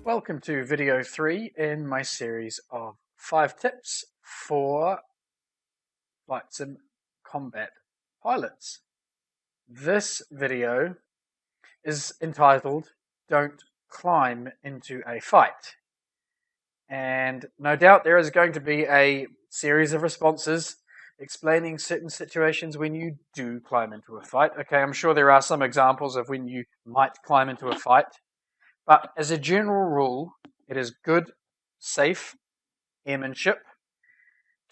Welcome to video 3 in my series of 5 tips for flight sim combat pilots. This video is entitled Don't Climb into a Fight. And no doubt there is going to be a series of responses explaining certain situations when you do climb into a fight. Okay, I'm sure there are some examples of when you might climb into a fight. But as a general rule, it is good, safe airmanship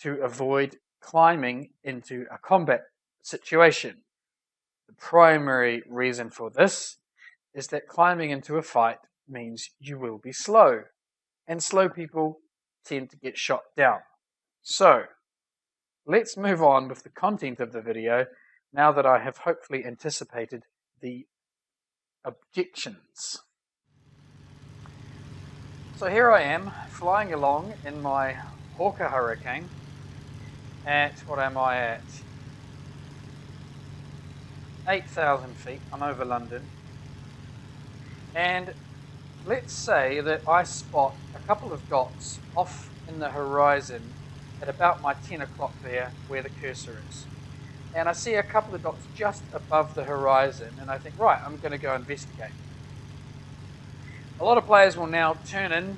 to avoid climbing into a combat situation. The primary reason for this is that climbing into a fight means you will be slow, and slow people tend to get shot down. So, let's move on with the content of the video now that I have hopefully anticipated the objections. So here I am, flying along in my Hawker Hurricane at, what am I at? 8,000 feet, I'm over London. And let's say that I spot a couple of dots off in the horizon at about my 10 o'clock there, where the cursor is. And I see a couple of dots just above the horizon, and I think, right, I'm going to go investigate. A lot of players will now turn in,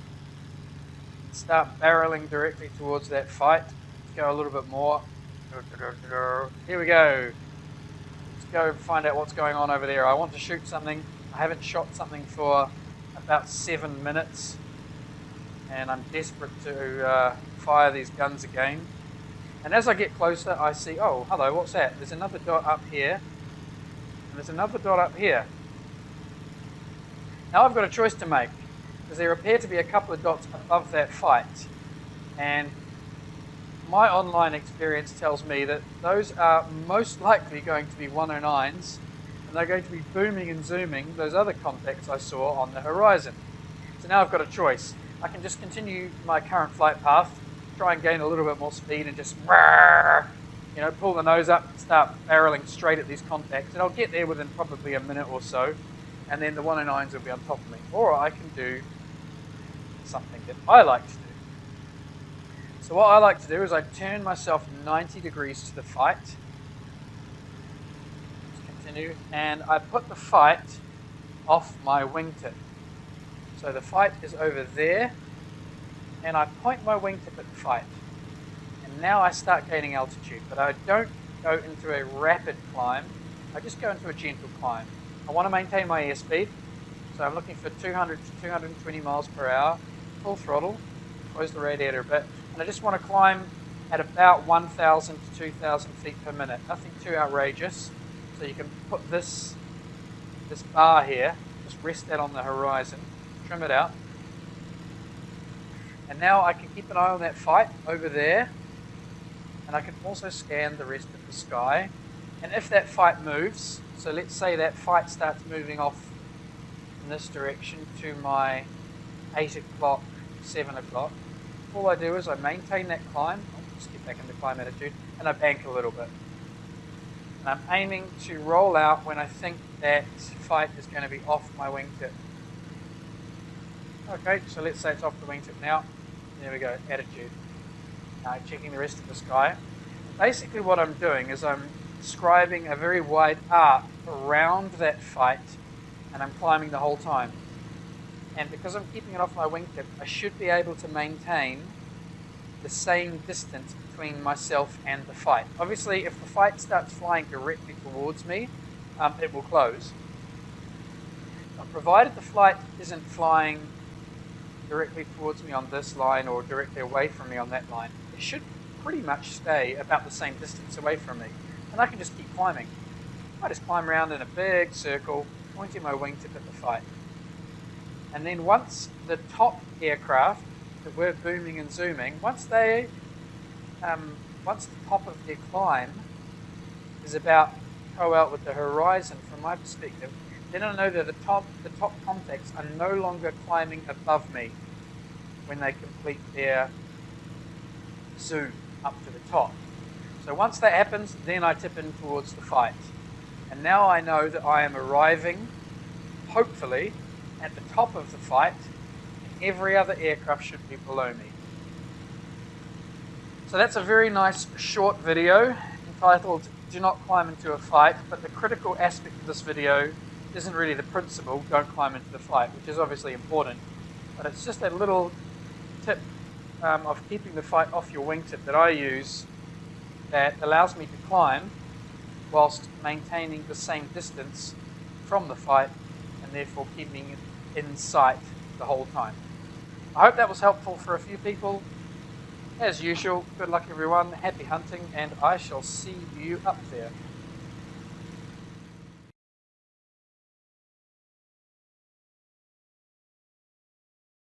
start barreling directly towards that fight. Let's go a little bit more. Here we go. Let's go find out what's going on over there. I want to shoot something. I haven't shot something for about 7 minutes, and I'm desperate to fire these guns again. And as I get closer, I see, oh, hello, what's that? There's another dot up here, and there's another dot up here. Now I've got a choice to make, because there appear to be a couple of dots above that fight, and my online experience tells me that those are most likely going to be 109s, and they're going to be booming and zooming those other contacts I saw on the horizon. So now I've got a choice. I can just continue my current flight path, try and gain a little bit more speed and just pull the nose up and start barreling straight at these contacts, and I'll get there within probably a minute or so, and then the 109s will be on top of me. Or I can do something that I like to do. So what I like to do is I turn myself 90 degrees to the fight. Let's continue. And I put the fight off my wingtip. So the fight is over there, and I point my wingtip at the fight. And now I start gaining altitude, but I don't go into a rapid climb. I just go into a gentle climb. I want to maintain my airspeed, so I'm looking for 200 to 220 miles per hour, full throttle, close the radiator a bit, and I just want to climb at about 1,000 to 2,000 feet per minute, nothing too outrageous. So you can put this bar here, just rest that on the horizon, trim it out, and now I can keep an eye on that fight over there, and I can also scan the rest of the sky. And if that fight moves, so let's say that fight starts moving off in this direction to my 8 o'clock, 7 o'clock, all I do is I maintain that climb, just get back into climb attitude, and I bank a little bit. And I'm aiming to roll out when I think that fight is going to be off my wingtip. Okay, so let's say it's off the wingtip now. There we go, attitude. Now checking the rest of the sky. Basically what I'm doing is I'm describing a very wide arc around that fight, and I'm climbing the whole time. And because I'm keeping it off my wingtip, I should be able to maintain the same distance between myself and the fight. Obviously, if the fight starts flying directly towards me, it will close. But provided the flight isn't flying directly towards me on this line or directly away from me on that line, it should pretty much stay about the same distance away from me. And I can just keep climbing. I just climb around in a big circle, pointing my wingtip at the fight. And then once the top aircraft that were booming and zooming, once the top of their climb is about co-out with the horizon from my perspective, then I know that the top contacts are no longer climbing above me when they complete their zoom up to the top. So once that happens, then I tip in towards the fight. And now I know that I am arriving, hopefully, at the top of the fight, every other aircraft should be below me. So that's a very nice short video entitled Do Not Climb Into a Fight, but the critical aspect of this video isn't really the principle, don't climb into the fight, which is obviously important, but it's just a little tip of keeping the fight off your wingtip that I use that allows me to climb whilst maintaining the same distance from the fight and therefore keeping it in sight the whole time. I hope that was helpful for a few people. As usual, good luck everyone, happy hunting, and I shall see you up there.